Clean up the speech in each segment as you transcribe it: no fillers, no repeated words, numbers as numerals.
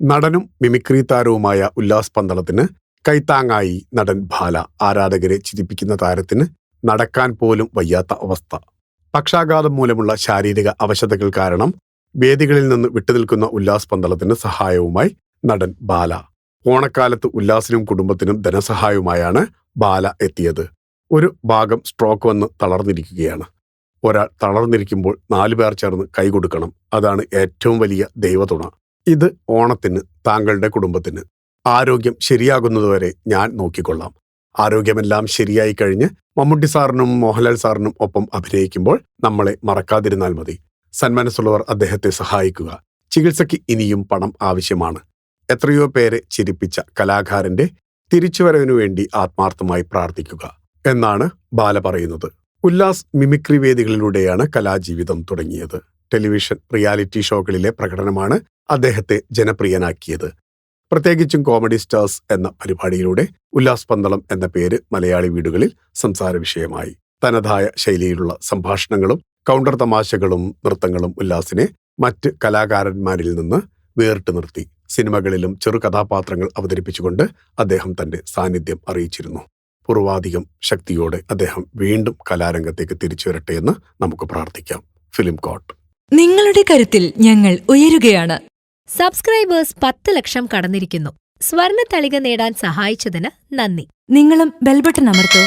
നടനും മിമിക്രി താരവുമായ ഉല്ലാസ് പന്തളത്തിന് കൈത്താങ്ങായി നടൻ ബാല. ആരാധകരെ ചിരിപ്പിക്കുന്ന താരത്തിന് നടക്കാൻ പോലും വയ്യാത്ത അവസ്ഥ. പക്ഷാഘാതം മൂലമുള്ള ശാരീരിക അവശതകൾ കാരണം വേദികളിൽ നിന്ന് വിട്ടുനിൽക്കുന്ന ഉല്ലാസ് പന്തളത്തിന് സഹായവുമായി നടൻ ബാല. ഓണക്കാലത്ത് ഉല്ലാസിനും കുടുംബത്തിനും ധനസഹായവുമായാണ് ബാല എത്തിയത്. ഒരു ഭാഗം സ്ട്രോക്ക് വന്ന് തളർന്നിരിക്കുകയാണ്. ഒരാൾ തളർന്നിരിക്കുമ്പോൾ 4 പേർ ചേർന്ന് കൈകൊടുക്കണം. അതാണ് ഏറ്റവും വലിയ ദൈവതുണ. ഇത് ഓണത്തിന് താങ്കളുടെ കുടുംബത്തിന്. ആരോഗ്യം ശരിയാകുന്നതുവരെ ഞാൻ നോക്കിക്കൊള്ളാം. ആരോഗ്യമെല്ലാം ശരിയായി കഴിഞ്ഞ് മമ്മൂട്ടി സാറിനും മോഹൻലാൽ സാറിനും ഒപ്പം അഭിനയിക്കുമ്പോൾ നമ്മളെ മറക്കാതിരുന്നാൽ മതി. സന്മനസ്സുള്ളവർ അദ്ദേഹത്തെ സഹായിക്കുക. ചികിത്സയ്ക്ക് ഇനിയും പണം ആവശ്യമാണ്. എത്രയോ പേരെ ചിരിപ്പിച്ച കലാകാരന്റെ തിരിച്ചുവരവിനു വേണ്ടി ആത്മാർത്ഥമായി പ്രാർത്ഥിക്കുക എന്നാണ് ബാല പറയുന്നത്. ഉല്ലാസ് മിമിക്രി വേദികളിലൂടെയാണ് കലാജീവിതം തുടങ്ങിയത്. ടെലിവിഷൻ റിയാലിറ്റി ഷോകളിലെ പ്രകടനമാണ് അദ്ദേഹത്തെ ജനപ്രിയനാക്കിയത്. പ്രത്യേകിച്ചും കോമഡി സ്റ്റാർസ് എന്ന പരിപാടിയിലൂടെ ഉല്ലാസ് പന്തളം എന്ന പേര് മലയാളി വീടുകളിൽ സംസാര വിഷയമായി. തനതായ ശൈലിയിലുള്ള സംഭാഷണങ്ങളും കൗണ്ടർ തമാശകളും നൃത്തങ്ങളും ഉല്ലാസിനെ മറ്റ് കലാകാരന്മാരിൽ നിന്ന് വേറിട്ട് നിർത്തി. സിനിമകളിലും ചെറു കഥാപാത്രങ്ങൾ അവതരിപ്പിച്ചുകൊണ്ട് അദ്ദേഹം തന്റെ സാന്നിധ്യം അറിയിച്ചിരുന്നു. പൂർവാധികം ശക്തിയോടെ അദ്ദേഹം വീണ്ടും കലാരംഗത്തേക്ക് തിരിച്ചു വരട്ടെ എന്ന് നമുക്ക് പ്രാർത്ഥിക്കാം. Film court. നിങ്ങളുടെ കരുത്തിൽ ഞങ്ങൾ ഉയരുകയാണ്. സബ്സ്ക്രൈബേഴ്സ് 10 ലക്ഷം കടന്നിരിക്കുന്നു. സ്വർണ തളിക നേടാൻ സഹായിച്ചതിന് നന്ദി. നിങ്ങളും ബെൽബട്ടൺ അമർത്തോ.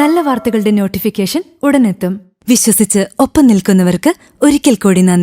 നല്ല വാർത്തകളുടെ നോട്ടിഫിക്കേഷൻ ഉടനെത്തും. വിശ്വസിച്ച് ഒപ്പം നിൽക്കുന്നവർക്ക് ഒരിക്കൽ കൂടി നന്ദി.